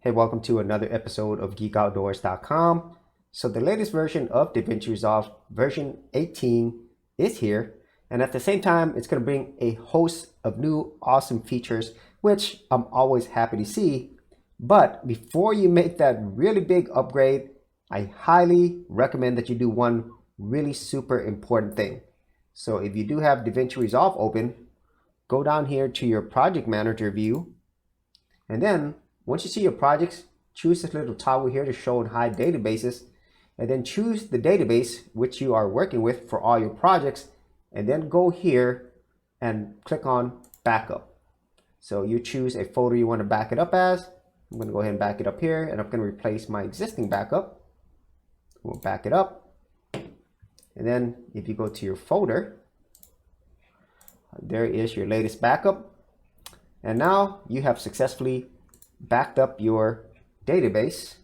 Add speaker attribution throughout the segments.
Speaker 1: Hey, welcome to another episode of geekoutdoors.com. So the latest version of Davinci Resolve, version 18, is here. And at the same time, it's going to bring a host of new awesome features, which I'm always happy to see. But before you make that really big upgrade, I highly recommend that you do one really super important thing. So if you do have Davinci Resolve open, go down here to your project manager view. And then once you see your projects, choose this little toggle here to show and hide databases, and then choose the database which you are working with for all your projects, and then go here and click on backup. So you choose a folder you want to back it up as. I'm going to go ahead and back it up here, and I'm going to replace my existing backup. We'll back it up. And then if you go to your folder, there is your latest backup. And now you have successfully backed up your database.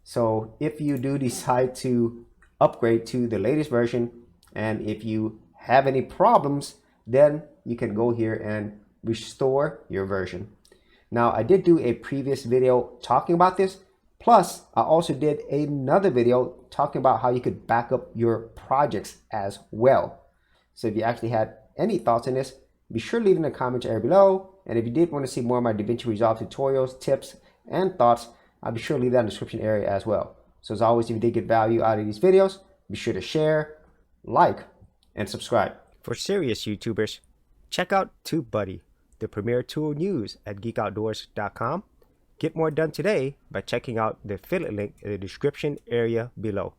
Speaker 1: So if you do decide to upgrade to the latest version, and if you have any problems, then you can go here and restore your version. Now, I did do a previous video talking about this. Plus, I also did another video talking about how you could back up your projects as well. So if you actually had any thoughts on this, be sure to leave in the comments area below. And if you did want to see more of my Davinci Resolve tutorials, tips, and thoughts, I'll be sure to leave that in the description area as well. So as always, if you did get value out of these videos, be sure to share, like, and subscribe. For serious YouTubers, check out TubeBuddy, the premier tool news at geekoutdoors.com. Get more done today by checking out the affiliate link in the description area below.